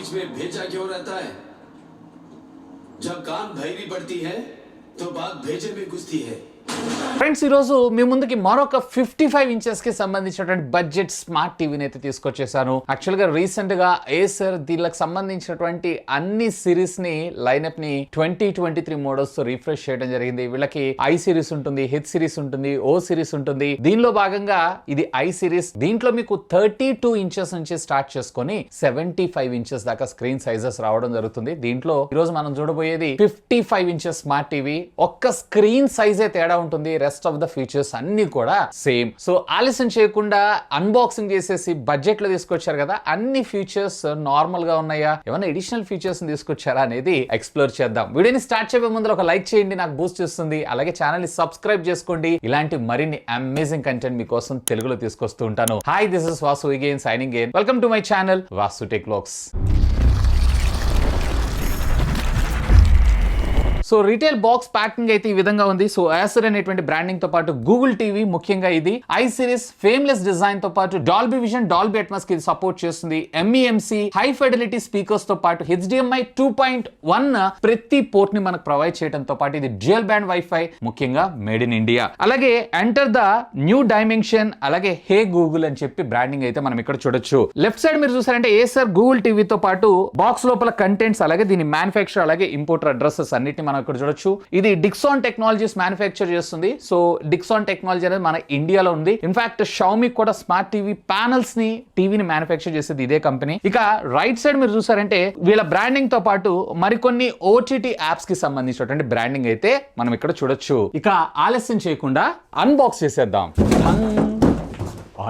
बीच में भेजा क्यों रहता है? जब कान भैरी पड़ती है तो बात भेजे में घुसती है. ఫ్రెండ్స్ ఈరోజు మీ ముందుకి మరొక 55 ఇంచెస్ కి సంబంధించినటువంటి బడ్జెట్ స్మార్ట్ టీవీని అయితే తీసుకొచ్చేసాను. యాక్చువల్ గా రీసెంట్ గా ఏసర్ దీనికి సంబంధించినటువంటి అన్ని సిరీస్ ని లైనప్ ని 2023 మోడల్స్ తో రిఫ్రెష్ చేయడం జరిగింది. వీళ్ళకి ఐ సిరీస్ ఉంటుంది, హెచ్ సిరీస్ ఉంటుంది, ఓ సిరీస్ ఉంటుంది. దీనిలో భాగంగా ఇది ఐ సిరీస్. దీంట్లో మీకు 32 ఇంచెస్ నుంచి స్టార్ట్ చేసుకొని 75 ఇంచెస్ దాకా స్క్రీన్ సైజెస్ రావడం జరుగుతుంది. దీంట్లో ఈరోజు మనం చూడబోయేది 55 ఇంచెస్ స్మార్ట్ టీవీ. ఒక్క స్క్రీన్ సైజే తేడా ఉంటుంది, రెస్ట్ ఆఫ్ ద ఫీచర్స్ అన్ని కూడా సేమ్. సో ఆలస్యం చేయకుండా అన్బాక్సింగ్ చేసేసి బడ్జెట్ లో తీసుకొచ్చారు కదా, అన్ని ఫీచర్స్ నార్మల్ గా ఉన్నాయా, ఏమైనా అడిషనల్ ఫీచర్స్ తీసుకొచ్చారా అనేది ఎక్స్ప్లోర్ చేద్దాం. వీడియోని స్టార్ట్ చేయబోయే ముందు ఒక లైక్ చేయండి, నాకు బూస్ట్ చేస్తుంది. అలాగే ఛానల్ ని సబ్స్క్రైబ్ చేసుకోండి. ఇలాంటి మరిన్ని అమేజింగ్ కంటెంట్ మీకోసం తెలుగులో తీసుకొస్తూ ఉంటాను. Hi, this is Vasu again signing in. Welcome to my channel VaasuTechVlogs. So retail box packing అయితే ఈ విధంగా ఉంది. సో యాసర్ అనేటువంటి బ్రాండింగ్ తో పాటు గూగుల్ టీవీ, ముఖ్యంగా ఇది ఐ సిరీస్ ఫేమ్లెస్ డిజైన్ తో పాటు డాల్బీ విజన్, డాల్బీ అట్మాస్ కి సపోర్ట్ చేస్తుంది. MEMC హై ఫిడెలిటీ స్పీకర్స్ తో పాటు HDMI 2.1 ప్రతి పోర్ట్ ని మనకు ప్రొవైడ్ చేయడంతో పాటు ఇది డ్యూయల్ బ్యాండ్ వైఫై, ముఖ్యంగా మేడ్ ఇన్ ఇండియా. అలాగే ఎంటర్ ద న్యూ డైమెన్షన్, అలాగే హే గూగుల్ అని చెప్పి బ్రాండింగ్ అయితే మనం ఇక్కడ చూడొచ్చు. లెఫ్ట్ సైడ్ మీరు చూసారంటే ఏసర్ గూగుల్ టీవీతో పాటు బాక్స్ లోపల కంటెంట్స్, అలాగే దీని మ్యానుఫ్యాక్చర్, అలాగే ఇంపోర్టర్ అడ్రసెస్ అన్నిటిని మనం ఇక్కడ చూడొచ్చు. ఇది డిక్సాన్ టెక్నాలజీస్ మ్యానుఫ్యాక్చర్ చేస్తుంది. సో డిక్సాన్ టెక్నాలజీ అనేది మన ఇండియాలో ఉంది. ఇన్ఫాక్ట్ షామీ కూడా స్మార్ట్ టీవీ ప్యానల్స్ ని, టీవీని మ్యానుఫ్యాక్చర్ చేసేది ఇదే కంపెనీ. ఇక రైట్ సైడ్ మీరు చూసారంటే వీళ్ళ బ్రాండింగ్ తో పాటు మరికొన్ని OTT యాప్స్ కి సంబంధించినటువంటి బ్రాండింగ్ అయితే మనం ఇక్కడ చూడొచ్చు. ఇక ఆలస్యం చేయకుండా అన్బాక్స్ చేసేద్దాం.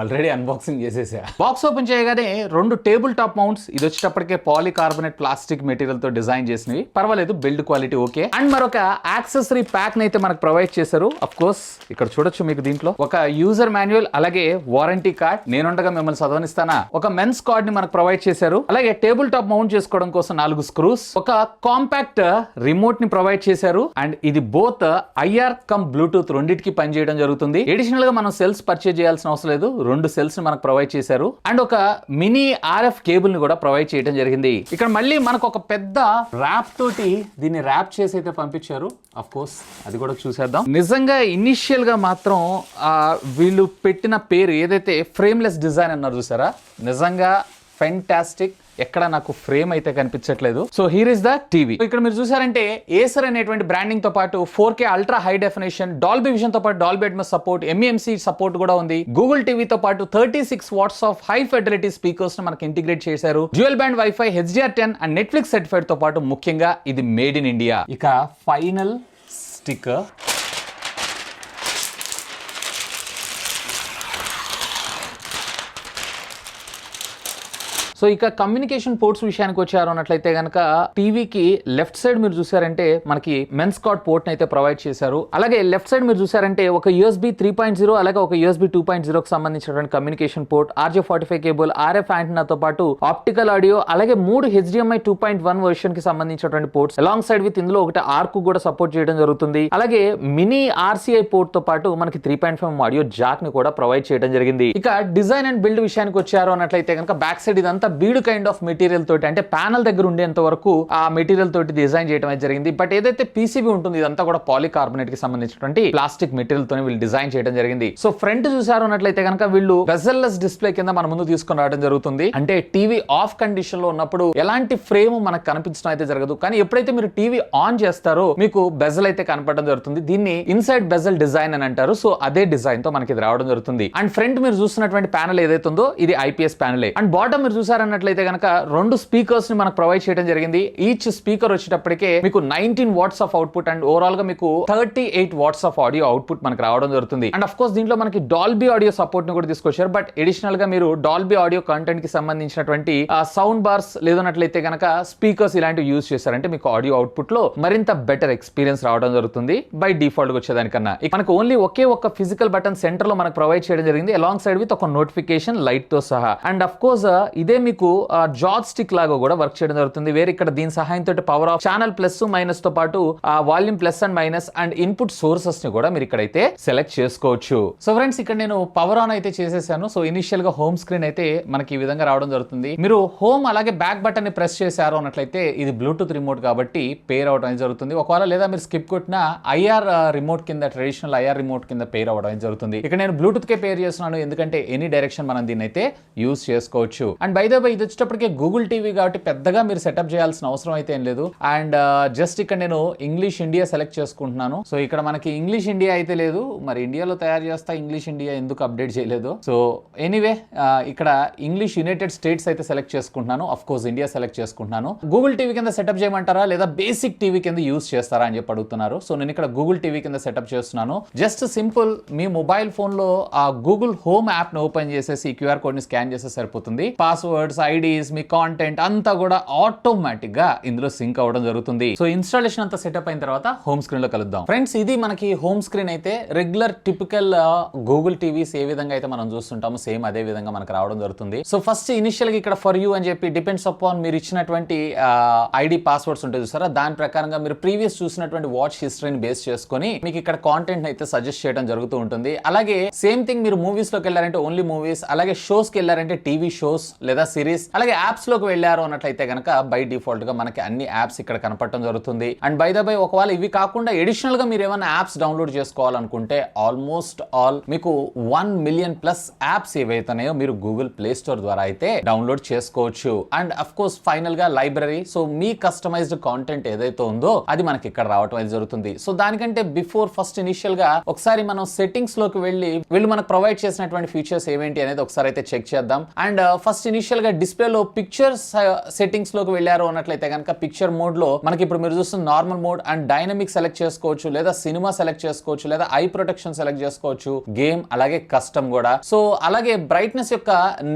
ఆల్రెడీ అన్బాక్సింగ్ చేసేసా. బాక్స్ ఓపెన్ చేయగానే 2 టేబుల్ టాప్ మౌంట్స్. ఇది వచ్చేటప్పటికే పాలికార్బోనేట్ ప్లాస్టిక్ మెటీరియల్ తో డిజైన్ చేసినవి, పర్వాలేదు, బిల్డ్ క్వాలిటీ ఓకే. అండ్ మరొక యాక్సెసరీ ప్యాక్ అయితే మనకు ప్రొవైడ్ చేశారు. అఫ్ కోర్స్ ఇక్కడ చూడొచ్చు మీకు దీంట్లో ఒక యూజర్ మాన్యువల్, అలాగే వారంటీ కార్డ్. నేనుండగా మిమ్మల్ని చదవనిస్తానా. ఒక మెన్స్ కార్డ్ ని మనకు ప్రొవైడ్ చేశారు. అలాగే టేబుల్ టాప్ మౌంట్ చేసుకోవడం కోసం 4 స్క్రూస్, ఒక కాంపాక్ట్ రిమోట్ ని ప్రొవైడ్ చేశారు. అండ్ ఇది బోత్ IR కమ్ బ్లూటూత్ రెండింటికి పనిచేయడం జరుగుతుంది. అడిషనల్ గా మనం సెల్స్ పర్చేజ్ చేయాల్సిన అవసరం లేదు. 2 సెల్స్ ని మనకు ప్రొవైడ్ చేశారు. అండ్ ఒక మినీ RF కేబుల్ ని కూడా ప్రొవైడ్ చేయడం జరిగింది. ఇక్కడ మళ్ళీ మనకు ఒక పెద్ద ర్యాప్ తోటి దీన్ని ర్యాప్ చేసి అయితే పంపించారు. అఫ్ కోర్స్ అది కూడా చూసేద్దాం. నిజంగా ఇనిషియల్ గా మాత్రం వీళ్ళు పెట్టిన పేరు ఏదైతే ఫ్రేమ్లెస్ డిజైన్ అన్నారు చూసారా, నిజంగా ఫెంటాస్టిక్. ఎక్కడ నాకు ఫ్రేమ్ అయితే కనిపించట్లేదు. So here is the TV. ఇక్కడ మీరు చూసారంటే ఏసర్ అనేటువంటి బ్రాండింగ్ తో పాటు 4K ultra high definition, Dolby Vision తో పాటు Dolby Atmos support, MEMC support కూడా ఉంది. గూగుల్ టీవీ తో పాటు 36 watts of high fidelity speakers ని మనకి ఇంటిగ్రేట్ చేశారు. Dual band wifi, HDR10 and Netflix certified తో పాటు ముఖ్యంగా ఇది మేడ్ ఇన్ ఇండియా. ఇక ఫైనల్ స్టిక్కర్. సో ఇక కమ్యూనికేషన్ పోర్ట్స్ విషయానికి వచ్చారు అన్నట్లయితే కనుక టీవీకి లెఫ్ట్ సైడ్ మీరు చూసారంటే మనకి మెన్స్ కార్డ్ పోర్ట్ అయితే ప్రొవైడ్ చేశారు. అలాగే లెఫ్ట్ సైడ్ మీరు చూసారంటే ఒక USB 3.0 అలాగే ఒక USB 2.0 కి సంబంధించినటువంటి communication port, RJ45 cable, RF యాంటెనాతో పాటు ఆప్టికల్ ఆడియో, అలాగే 3 HDMI 2.1 వర్షన్ కి సంబంధించినటువంటి పోర్ట్స్ అలాంగ్ సైడ్ విత్ ఇందులో ఒకటి ఆర్క్ కూడా సపోర్ట్ చేయడం జరుగుతుంది. అలాగే మినీ RCI పోర్ట్ తో పాటు మనకి 3.5 ఆడియో జాక్ ని కూడా ప్రొవైడ్ చేయడం జరిగింది. ఇక డిజైన్ అండ్ బిల్డ్ విషయానికి వచ్చారు అన్నట్లయితే కనుక బ్యాక్ సైడ్ ఇదంతా బీడ్ కైండ్ ఆఫ్ మెటీరియల్ తోటి, అంటే ప్యానల్ దగ్గర ఉండేంత వరకు ఆ మెటీరియల్ తోటి డిజైన్ చేయడం అయితే జరిగింది. బట్ ఏదైతే PCB ఉంటుంది ఇదంతా కూడా పాలికార్బోనేట్ కి సంబంధించినటువంటి ప్లాస్టిక్ మెటీరియల్ తోనే వీళ్ళు డిజైన్ చేయడం జరిగింది. సో ఫ్రంట్ చూసారు అన్నట్లయితే కనుక వీళ్ళు బెజల్లెస్ డిస్ప్లే కింద మన ముందు తీసుకొని రావడం జరుగుతుంది. అంటే టీవీ ఆఫ్ కండిషన్ లో ఉన్నప్పుడు ఎలాంటి ఫ్రేమ్ మనకు కనిపించడం అయితే జరగదు. కానీ ఎప్పుడైతే మీరు టీవీ ఆన్ చేస్తారో మీకు బెజల్ అయితే కనపడడం జరుగుతుంది. దీన్ని ఇన్సైడ్ బెజల్ డిజైన్ అని అంటారు. సో అదే డిజైన్ తో మనకి ఇది రావడం జరుగుతుంది. అండ్ ఫ్రంట్ మీరు చూస్తున్నటువంటి ప్యానల్ ఏదైతే ఉందో ఇది IPS ప్యానలే. అండ్ బాటమ్ మీరు చూసారన్నట్లయితే కనుక 2 స్పీకర్స్ ని మనకు ప్రొవైడ్ చేయడం జరిగింది. ఈచ్ స్పీకర్ వచ్చేటప్పటికే మీకు 19 watts of output and overall గా మీకు 38 వాట్స్ ఆఫ్ ఆడియో అవుట్పుట్ మనకు రావడం జరుగుతుంది. అండ్ అఫ్ కోర్స్ దీంట్లో మనకి డాల్బీ ఆడియో సపోర్ట్ ని కూడా తీసుకొచ్చారు. బట్ అడిషనల్ గా మీరు డాల్బీ ఆడియో కంటెంట్ కి సంబంధించినటువంటి సౌండ్ బార్స్ లేదన్నట్లయితే కనుక స్పీకర్స్ ఇలాంటివి యూజ్ చేశారంటే మీకు ఆడియో అవుట్పుట్ లో మరింత బెటర్ ఎక్స్పీరియన్స్ రావడం జరుగుతుంది బై డిఫాల్ట్ గా వచ్చేదానికన్నా. మనకు ఓన్లీ ఒకే ఒక ఫిజికల్ బటన్ సెంటర్ లో మనకు ప్రొవైడ్ చేయడం జరిగింది అలాంగ్ సైడ్ విత్ ఒక నోటిఫికేషన్ లైట్ తో సహా. అండ్ అఫ్ కోర్స్ ఇదే మీకు జాట్ స్టిక్ లాగా కూడా వర్క్ చేయడం జరుగుతుంది. వేరే ఇక్కడ దీని సహాయంతో power of, channel plus minus తో పాటు volume plus and minus and input sources ని కూడా మీరు ఇక్కడైతే సెలెక్ట్ చేసుకోవచ్చు. సో ఫ్రెండ్స్ ఇక్కడ నేను పవర్ ఆన్ అయితే చేసేసాను. సో ఇనిషియల్ గా హోమ్ స్క్రీన్ అయితే మనకి ఈ విధంగా రావడం జరుగుతుంది. మీరు హోమ్ అలాగే బ్యాక్ బటన్ ని ప్రెస్ చేశారు అన్నట్లయితే ఇది బ్లూటూత్ రిమోట్ కాబట్టి పేర్ అవడం అనేది జరుగుతుంది. ఒకవేళ లేదా మీరు స్కిప్ కొట్టిన ఐఆర్ రిమోట్ కింద, ట్రెడిషనల్ ఐఆర్ రిమోట్ కింద పేర్ అవడం అనేది జరుగుతుంది. ఇక్కడ నేను బ్లూటూత్ కే పేర్ చేస్తున్నాను ఎందుకంటే ఎనీ డైరెక్షన్ మనం దీన్ని అయితే యూస్ చేసుకోవచ్చు. అండ్ బై ద బై ఇది వచ్చేటప్పటికే గూగుల్ టీవీ కాబట్టి పెద్దగా మీరు సెటప్ చేయాల్సిన అవసరం అయితే ఏం లేదు. అండ్ జస్ట్ ఇక్కడ నేను ఇంగ్లీష్ ఇండియా సెలెక్ట్ చేసుకుంటున్నాను. సో ఇక్కడ మనకి ఇంగ్లీష్ ఇండియా అయితే లేదు, మరి ఇండియాలో తయారు చేస్తా ఇంగ్లీష్ ఇండియా ఎందుకు అప్డేట్ చేయలేదు. సో ఎనీవే ఇక్కడ ఇంగ్లీష్ యునైటెడ్ స్టేట్స్ అయితే సెలెక్ట్ చేసుకుంటున్నాను. అఫ్ కోర్స్ ఇండియా సెలెక్ట్ చేసుకుంటున్నాను. గూగుల్ టీవీ కింద సెటప్ చేయమంటారా లేదా బేసిక్ టీవీ కింద యూస్ చేస్తారా అని చెప్పి అడుగుతున్నారు. సో నేను ఇక్కడ గూగుల్ టీవీ కింద సెటప్ చేస్తున్నాను. జస్ట్ సింపుల్ మీ మొబైల్ ఫోన్ లో ఆ గూగుల్ హోమ్ యాప్ ను ఓపెన్ చేసేసి క్యూఆర్ కోడ్ ని స్కాన్ చేస్తే సరిపోతుంది. పాస్వర్డ్స్, ఐడీస్, మీ కాంటెంట్ అంతా కూడా ఆటోమేటిక్ గా ఇందులో సింక్ అవ్వడం జరుగుతుంది. సో ఇన్స్టాలేషన్ అంతా సెటప్ అయిన తర్వాత హోమ్ స్క్రీన్ లో కలుద్దాం. ఫ్రెండ్స్ ఇది మనకి హోమ్ స్క్రీన్ అయితే రెగ్యులర్ టిపికల్ గూగుల్ టీవీస్ ఏ విధంగా అయితే మనం చూస్తుంటామో సేమ్ అదే విధంగా మనకు రావడం జరుగుతుంది. సో ఫస్ట్ ఇనిషియల్ గా ఇక్కడ ఫర్ యూ అని చెప్పి డిపెండ్స్ అపాన్ మీరు ఇచ్చినటువంటి ఐడి పాస్వర్డ్స్ ఉంటాయి చూసారా, దాని ప్రకారంగా మీరు ప్రీవియస్ చూసినటువంటి వాచ్ హిస్టరీని బేస్ చేసుకొని మీకు ఇక్కడ కాంటెంట్ అయితే సజెస్ట్ చేయడం జరుగుతూ ఉంటుంది. అలాగే సేమ్ థింగ్ మీరు మూవీస్ లోకి వెళ్ళారంటే ఓన్లీ మూవీస్, అలాగే షోస్ కి వెళ్ళారంటే టీవీ షోస్ లేదా సిరీస్, అలాగే యాప్స్ లోకి వెళ్ళారు అన్నట్లయితే కనుక బై డిఫాల్ట్ గా మనకి అన్ని యాప్స్ ఇక్కడ కనపడటం జరుగుతుంది. అండ్ బై ద బై ఒకవేళ ఇవి కాకుండా అడిషనల్ గా మీరు ఏమైనా యాప్స్ డౌన్లోడ్ చేసుకోవాలనుకుంటే ఆల్మోస్ట్ ఆల్ మీకు 1 మిలియన్ ప్లస్ యాప్స్ ఏవైతున్నాయో మీరు గూగుల్ ప్లే స్టోర్ ద్వారా అయితే డౌన్లోడ్ చేసుకోవచ్చు. అండ్ అఫ్ కోర్స్ ఫైనల్ గా లైబ్రరీ, సో మీ కస్టమైజ్డ్ కాంటెంట్ ఏదైతే ఉందో అది మనకి ఇక్కడ రావటం అయితే జరుగుతుంది. సో దానికంటే బిఫోర్ ఫస్ట్ ఇనిషియల్ గా ఒకసారి మనం సెట్టింగ్స్ లోకి వెళ్ళి వీళ్ళు మనకు ప్రొవైడ్ చేసినటువంటి ఫీచర్స్ ఏవేంటి అనేది ఒకసారి అయితే చెక్ చేద్దాం. అండ్ ఫస్ట్ ఇనిషియల్ గా డిస్ప్లేలో పిక్చర్స్ సెట్టింగ్స్ లోకి వెళ్ళారు అన్నట్లయితే కనుక పిక్చర్ మోడ్ లో మనకి ఇప్పుడు మీరు చూస్తున్న normal mode and dynamic select చేసుకోవచ్చు, లేదా సినిమా సెలెక్ట్ చేసుకోవచ్చు, లేదా ఐ ప్రొటెక్షన్ సెలెక్ట్ చేసుకోవచ్చు, గేమ్ అలాగే కస్టమ్ కూడా. సో అలాగే బ్రైట్నెస్ యొక్క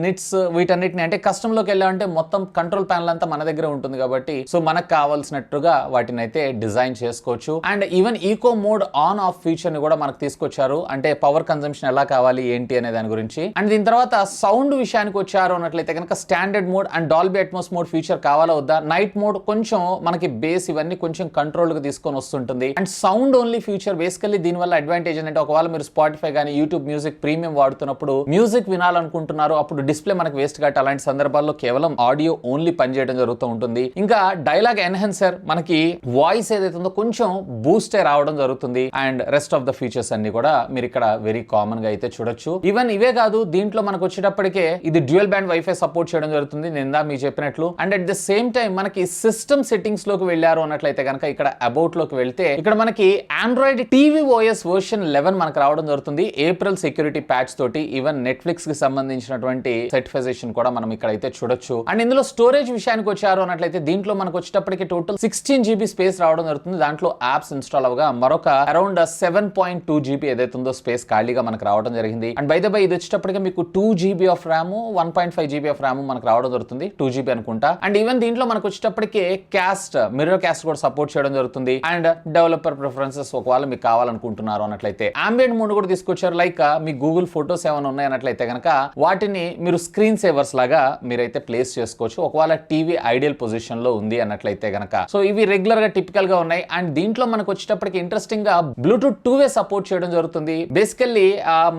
నిట్స్ వీటన్నిటిని అంటే కస్టమ్ లోకి వెళ్ళాలంటే మొత్తం కంట్రోల్ ప్యానల్ అంతా మన దగ్గర ఉంటుంది కాబట్టి సో మనకు కావాల్సినట్టుగా వాటిని అయితే డిజైన్ చేసుకోవచ్చు. And even eco mode on off feature ని కూడా మనకు తీసుకొచ్చారు, అంటే పవర్ కన్సంప్షన్ ఎలా కావాలి ఏంటి అనే దాని గురించి. అండ్ దీని తర్వాత సౌండ్ విషయానికి వచ్చారు అన్నట్లయితే కనుక standard mode and Dolby Atmos mode feature కావాలా వద్దా, నైట్ మోడ్ కొంచెం మనకి బేస్ ఇవన్నీ కొంచెం కంట్రోల్ గా తీసుకొని వస్తుంటుంది. And sound only feature basically దీని వల్ల అడ్వాంటేజ్ ఏంటంటే ఒకవేళ మీరు స్పాటిఫై కానీ యూట్యూబ్ మ్యూజిక్ ప్రీమియం వాడుతున్నప్పుడు మ్యూజిక్ వినాలనుకుంటున్నారు, అప్పుడు డిస్ప్లే మనకు వేస్ట్ కాబట్టి అలాంటి సందర్భాల్లో కేవలం ఆడియో ఓన్లీ పనిచేయడం జరుగుతూ ఉంటుంది. ఇంకా డైలాగ్ ఎన్హాన్సర్ మనకి వాయిస్ ఏదైతే ఉందో కొంచెం బూస్టే రావడం జరుగుతుంది. And rest of the features అన్ని కూడా మీరు ఇక్కడ వెరీ కామన్ గా అయితే చూడొచ్చు. ఈవెన్ ఇవే కాదు, దీంట్లో మనకు వచ్చేటప్పటికే ఇది డ్యూయల్ బ్యాండ్ వైఫై సపోర్ట్ చేయడం జరుగుతుంది నేను మీకు చెప్పినట్లు. And at the same time మనకి సిస్టమ్ సెట్టింగ్స్ లోకి వెళ్ళారు అన్నట్లయితే కనుక ఇక్కడ అబౌట్ లోకి వెళ్తే ఇక్కడ మనకి ఆండ్రాయిడ్ టీవీ ఓఎస్ వర్షన్ 11 మనకు రావడం జరుగుతుంది ఏప్రిల్ సెక్యూరిటీ ప్యాచ్ తోటి. ఈవెన్ నెట్ఫ్లిక్స్ కి సంబంధించినటువంటి సర్టిఫికేషన్ కూడా మనం ఇక్కడ అయితే చూడొచ్చు. అండ్ ఇందులో స్టోరేజ్ విషయానికి వచ్చారు అన్నట్లయితే దీంట్లో మనకు వచ్చేటప్పటికి టోటల్ 16 GB స్పేస్ రావడం జరుగుతుంది. దాంట్లో యాప్స్ ఇన్స్టాల్ అవగా మరొక అరౌండ్ 7.2 GB ఏదైతే ఉందో స్పేస్ ఖాళీగా మనకు రావడం జరిగింది. అండ్ బై ద బై ఇది వచ్చేటప్పటికి మీకు 2 GB of RAM 1.5 GB of RAM మనకు రావడం జరుగుతుంది, 2 GB అనుకుంటా. అండ్ ఈవెన్ దీంట్లో మనకు వచ్చేటప్పటికి క్యాస్ట్ మిర్రర్ క్యాస్ట్ కూడా సపోర్ట్ చేయడం జరుగుతుంది. అండ్ డెవలపర్ ప్రిఫరెన్సెస్ ఒకవేళ మీకు కావాలనుకుంటున్నారు అన్నట్లయితే అంబియంట్ మోడ్ కూడా తీసుకొచ్చారు. లైక్ మీ గూగుల్ ఫోటోస్ ఏమైనా ఉన్నాయి అన్నట్లయితే కనుక వాటిని మీరు స్క్రీన్ సేవర్స్ లాగా మీరైతే ప్లేస్ చేసుకోవచ్చు ఒకవేళ టీవీ ఐడియల్ పొజిషన్ లో ఉంది అన్నట్లయితే గనక. సో ఇవి రెగ్యులర్ గా టిపికల్ గా ఉన్నాయి. అండ్ దీంట్లో మనకు వచ్చేటప్పటికి ఇంట్రెస్టింగ్ గా బ్లూటూత్ 2-వే సపోర్ట్ చేయడం జరుగుతుంది. బేసికల్లీ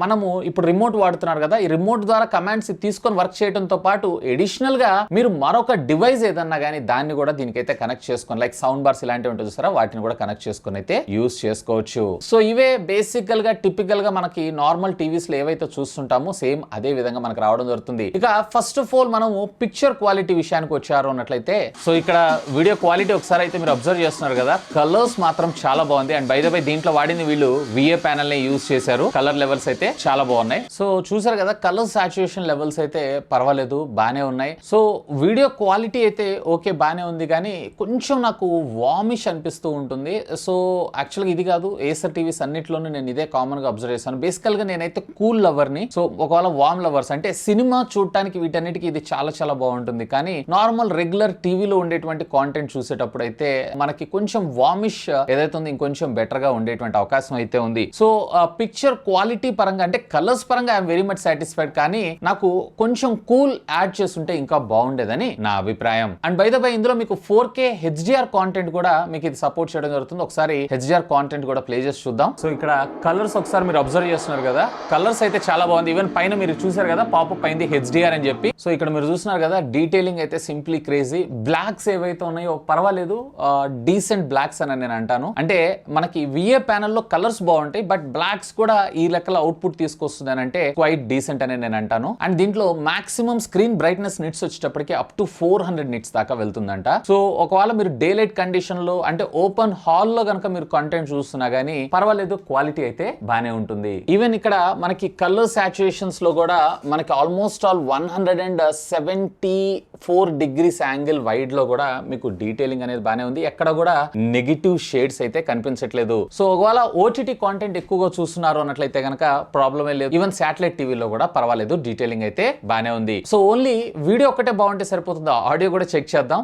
మనము ఇప్పుడు రిమోట్ వాడుతున్నారు కదా, ఈ రిమోట్ ద్వారా కమాండ్స్ తీసుకొని వర్క్ చేయడంతో పాటు ఎడిషనల్ గా మీరు మరొక డివైస్ ఏదన్నా కానీ దాన్ని కూడా దీనికైతే కనెక్ట్ చేసుకొని లైక్ సౌండ్ బార్స్ ఇలాంటివి ఉంటుంది చూసారా, వాటిని కూడా కనెక్ట్ చేసుకొని అయితే యూస్ చేసుకోవచ్చు. సో ఇవే బేసికల్ గా టిపికల్ గా మనకి నార్మల్ టీవీస్ లో ఏవైతే చూస్తుంటామో సేమ్ అదే విధంగా మనకు రావడం జరుగుతుంది. ఇక ఫస్ట్ ఆఫ్ ఆల్ మనము పిక్చర్ క్వాలిటీ విషయానికి వచ్చారు అన్నట్లయితే సో ఇక్కడ వీడియో క్వాలిటీ ఒకసారి అయితే మీరు అబ్జర్వ్ చేస్తున్నారు కదా, కలర్స్ మాత్రం చాలా బాగుంది. అండ్ బై ద బై దీంట్లో వాడింది వీళ్ళు VA ప్యానెల్ ని యూజ్ చేశారు. కలర్ లెవెల్స్ అయితే చాలా బాగున్నాయి. సో చూసారు కదా, కలర్ సాచురేషన్ లెవెల్స్ అయితే పర్వాలేదు, బానే ఉన్నాయి. సో వీడియో క్వాలిటీ అయితే ఓకే బానే ఉంది, కానీ కొంచెం నాకు వామిష్ అనిపిస్తూ ఉంటుంది. సో యాక్చువల్గా ఇది కాదు, ఏసర్ టీవీస్ అన్నిట్లోనూ నేను ఇదే కామన్ గా అబ్జర్వ్ చేశాను. బేసికల్ గా నేనైతే కూల్ లవర్ ని, సో ఒకవేళ వామ్ లవర్స్ అంటే సినిమా చూడటానికి వీటన్నిటికి ఇది చాలా చాలా బాగుంటుంది. కానీ నార్మల్ రెగ్యులర్ టీవీలో ఉండేటువంటి కాంటెంట్ చూసేటప్పుడు అయితే మనకి కొంచెం వామిష్ ఏదైతే ఉంది ఇంకొంచెం బెటర్ గా ఉండేటువంటి అవకాశం అయితే ఉంది. సో పిక్చర్ క్వాలిటీ పరంగా అంటే కలర్స్ పరంగా ఐఎమ్ వెరీ మచ్ సాటిస్ఫైడ్, కానీ నాకు కొంచెం కూల్ యాడ్ చేస్తుంటే ఇంకా బాగుండేదని నా అభిప్రాయం. అండ్ బై ద బై ఇందులో మీకు 4K HDR కాంటెంట్ కూడా మీకు ఇది సపోర్ట్ చేయడం జరుగుతుంది. ఒకసారి HDR కాంటెంట్ కూడా ప్లే చేసి చూద్దాం. సో ఇక్కడ కలర్స్ ఒకసారి మీరు అబ్జర్వ్ చేస్తున్నారు కదా, కలర్స్ అయితే చాలా బాగుంది. ఈవెన్ పైన మీరు చూసారు కదా పాపప్ అయింది HDR అని చెప్పి. సో ఇక్కడ మీరు చూస్తున్నారు కదా డీటెయిలింగ్ అయితే సింప్లీ క్రేజీ. బ్లాక్స్ ఏవైతే ఉన్నాయో పర్వాలేదు, డీసెంట్ బ్లాక్స్ అని నేను అంటాను. అంటే మనకి VA ప్యానెల్ లో కలర్స్ బాగుంటాయి, బట్ బ్లాక్స్ కూడా ఈ లెక్కల అవుట్పుట్ తీసుకొస్తుంది అని అంటే క్వైట్ డీసెంట్ అని నేను అంటాను. అండ్ దీంట్లో మాక్సిమం స్క్రీన్ బ్రైట్నెస్ నిట్స్ వచ్చేటప్పటికి అప్ టు 400 నిట్స్ దాకా వెళ్తుందంట. సో ఒకవేళ మీరు డే లైట్ కండిషన్ లో అంటే ఓపెన్ హాల్ లో కనుక మీరు కంటెంట్ చూస్తున్నా గానీ పర్వాలేదు, క్వాలిటీ అయితే బానే ఉంటుంది. ఈవెన్ ఇక్కడ మనకి కలర్ సాచురేషన్స్ లో కూడా మనకి almost all 174 degrees angle wide లో కూడా మీకు డీటెయిలింగ్ అనేది బానే ఉంది. ఎక్కడ కూడా నెగిటివ్ షేడ్స్ అయితే కనిపించట్లేదు. సో ఒకవేళ OTT కాంటెంట్ ఎక్కువగా చూస్తున్నారు అన్నట్లయితే కనుక ప్రాబ్లమే లేదు. ఈవెన్ శాటిలైట్ టీవీలో కూడా పర్వాలేదు, డీటెయిలింగ్ అయితే బానే ఉంది. సో ఓన్లీ వీడియో ఒక్కటే బాగుంటే సరిపోతుందా, ఆడియో కూడా చెక్ చేద్దాం.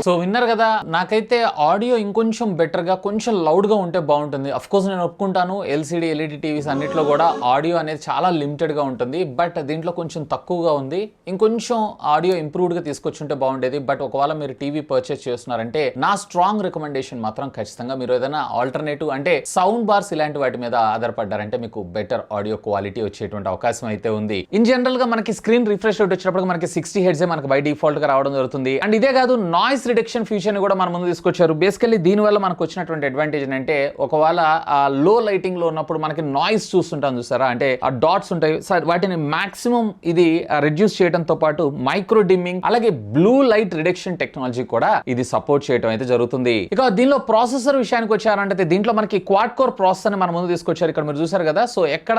సో విన్నారు కదా, నాకైతే ఆడియో ఇంకొంచెం బెటర్ గా కొంచెం లౌడ్ గా ఉంటే బాగుంటుంది. అఫ్ కోర్స్ నేను ఒప్పుకుంటాను, LCD LED టీవీస్ అన్నిట్లో కూడా ఆడియో అనేది చాలా లిమిటెడ్ గా ఉంటుంది, బట్ దీంట్లో కొంచెం తక్కువగా ఉంది. ఇంకొంచెం ఆడియో ఇంప్రూవ్డ్ గా తీసుకొచ్చుంటే బాగుండేది. బట్ ఒకవేళ మీరు టీవీ పర్చేస్ చేస్తున్నారంటే నా స్ట్రాంగ్ రికమెండేషన్ మాత్రం ఖచ్చితంగా మీరు ఏదైనా ఆల్టర్నేటివ్ అంటే సౌండ్ బార్స్ ఇలాంటి వాటి మీద ఆధారపడ్డారంటే మీకు బెటర్ ఆడియో క్వాలిటీ వచ్చేటువంటి అవకాశం అయితే ఉంది. ఇన్ జనరల్ గా మనకి స్క్రీన్ రిఫ్రెష్ రేట్ వచ్చినప్పుడు మనకి 60 Hz మనకి బై డిఫాల్ట్ గా రావడం జరుగుతుంది. అండ్ ఇదే కాదు, నాయిస్ రిడక్షన్ ఫీచర్ ని కూడా మన ముందు తీసుకొచ్చారు. బేసికల్లీ దీని వల్ల మనకు వచ్చినటువంటి అడ్వాంటేజ్ అంటే ఒకవేళ ఆ లో లైటింగ్ లో ఉన్నప్పుడు మనకి నాయిస్ చూస్తుంటాం చూసారా, అంటే ఆ డాట్స్ ఉంటాయి, వాటిని మాక్సిమం ఇది రిడ్యూస్ చేయడంతో పాటు మైక్రో డిమ్మింగ్ అలాగే బ్లూ లైట్ రిడక్షన్ టెక్నాలజీ కూడా ఇది సపోర్ట్ చేయడం అయితే జరుగుతుంది. ఇక దీనిలో ప్రాసెసర్ విషయానికి వచ్చారంటే దీంట్లో మనకి క్వాడ్ కోర్ ప్రాసెసర్ ని మన ముందు తీసుకొచ్చారు. ఇక్కడ మీరు చూసారు కదా, సో ఎక్కడ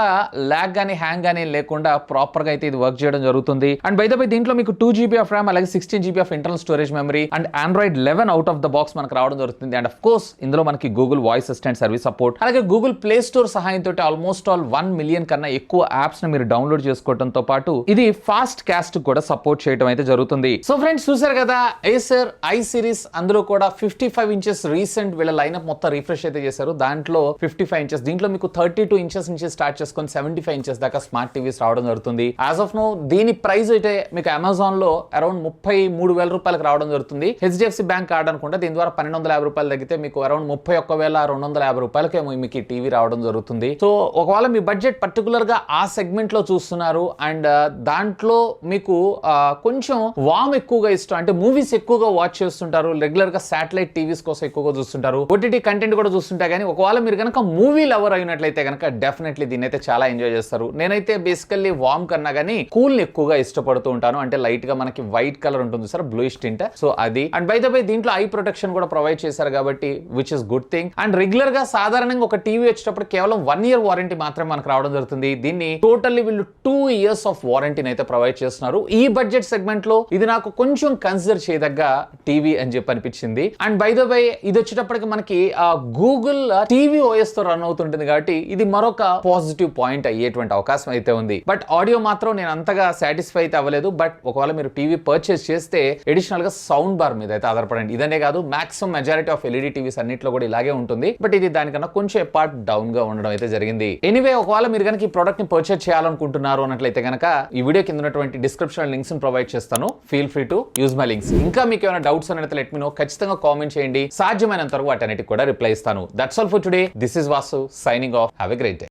లాగ్ గానీ హ్యాంగ్ గానీ లేకుండా ప్రాపర్ గా అయితే ఇది వర్క్ చేయడం జరుగుతుంది. అండ్ బై ద బై దీంట్లో మీకు 2GB ఆఫ్ ర్యామ్ అలాగే 16GB of internal storage memory and Android 11 out of the box మనకు రావడం జరుగుతుంది. అండ్ ఆఫ్ కోర్స్ ఇందులో మనకి Google voice assistant service support అలాగే గూగుల్ ప్లే స్టోర్ సహాయంతో ఆల్మోస్ట్ ఆల్ 1 మిలియన్ కన్నా ఎక్కువ యాప్స్ ని మీరు డౌన్లోడ్ చేసుకోవడంతో పాటు ఇది ఫాస్ట్ క్యాస్ట్ కూడా సపోర్ట్ చేయడం అయితే జరుగుతుంది. సో ఫ్రెండ్స్ చూసారు కదా, Acer I సిరీస్ అందులో కూడా 55 ఇంచెస్ రీసెంట్ వీళ్ళ లైనప్ మొత్తం రిఫ్రెష్ అయితే చేశారు. దాంట్లో 55 ఇంచెస్, దీంట్లో మీకు 32 ఇంచెస్ నుంచి స్టార్ట్ చేసుకొని 75 ఇంచెస్ దాకా స్మార్ట్ టీవీస్ రావడం జరుగుతుంది. యాజ్ ఆఫ్ నో దీని ప్రైస్ అయితే మీకు అమెజాన్ లో అరౌండ్ 33,000 రూపాయలకు రావడం జరుగుతుంది. HDFC బ్యాంక్ కార్డ్ అనుకుంటే దీని ద్వారా 1,250 రూపాయలు తగ్గితే మీకు అరౌండ్ 31,250 రూపాయలకే మీకు ఈ టీవీ రావడం జరుగుతుంది. సో ఒకవేళ మీ బడ్జెట్ పర్టికులర్ గా ఆ సెగ్మెంట్ లో చూస్తున్నారు అండ్ దాంట్లో మీకు కొంచెం వామ్ ఎక్కువగా ఇష్టం అంటే మూవీస్ ఎక్కువగా వాచ్ చేస్తుంటారు, రెగ్యులర్ గా శాటిలైట్ టీవీస్ కోసం ఎక్కువగా చూస్తుంటారు, OTT కంటెంట్ కూడా చూస్తుంటా కానీ ఒకవేళ మీరు కనుక మూవీ లవర్ అయినట్లయితే కనుక డెఫినెట్లీ దీన్ని అయితే చాలా ఎంజాయ్ చేస్తారు. నేనైతే బేసికల్లీ వామ్ కన్నా కానీ కూల్ ని ఎక్కువగా ఇష్టపడుతూ ఉంటాను. అంటే లైట్ గా మనకి వైట్ కలర్ ఉంటుంది సార్, బ్లూయిష్ టింట్. సో అది అండ్ బై ద బై దీంట్లో ఐ ప్రొటెక్షన్ కూడా ప్రొవైడ్ చేశారు కాబట్టి which is good thing. And regular గా సాధారణంగా ఒక టీవీ వచ్చేటప్పుడు కేవలం 1 year వారంటీ మాత్రమే మనకు రావడం జరుగుతుంది. దీన్ని టోటల్లీ వీళ్ళు 2 years ఆఫ్ వారంటీని అయితే ప్రొవైడ్ చేస్తున్నారు. ఈ బడ్జెట్ సెగ్మెంట్ లో ఇది నాకు కొంచెం కన్సిడర్ చేయదగ్గ టీవీ అని చెప్పి అనిపించింది. అండ్ బై ద బై ఇది వచ్చేటప్పటికి మనకి గూగుల్ టీవీ ఓఎస్ తో రన్ అవుతుంటుంది కాబట్టి ఇది మరొక పాజిటివ్ పాయింట్ అయ్యేటువంటి అవకాశం అయితే ఉంది. బట్ ఆడియో మాత్రం నేను అంతగా సాటిస్ఫై అయితే అవ్వలేదు. బట్ ఒకవేళ మీరు టీవీ పర్చేస్ చేస్తే అడిషనల్ గా సౌండ్ బార్ మీద అయితే ఆధారపడండి. ఇదనే కాదు, maximum majority of LED TVs అన్నిట్లో కూడా ఇలాగే ఉంటుంది. బట్ ఇది దానికన్నా కొంచెం పార్ట్ డౌన్ గా ఉండడం అయితే జరిగింది. ఎనీవే ఒకవేళ మీరు కనుక ఈ ప్రోడక్ట్ ని పర్చేస్ చేయాలనుకుంటున్నారు అన్నట్లయితే కనుక ఈ వీడియో కింద ఉన్నటువంటి డిస్క్రిప్షన్ లింక్స్ ని ప్రొవైడ్ చేస్తాను. Feel free to use my links. ఇంకా మీకు ఏమైనా డౌట్స్ అనేది లెట్ మీ నో, ఖచ్చితంగా కామెంట్ చేయండి. సాధ్యమైనంత వరకు వాటన్నిటికి కూడా రిప్లై ఇస్తాను. That's all for today. This is Vasu signing off. Have a great day.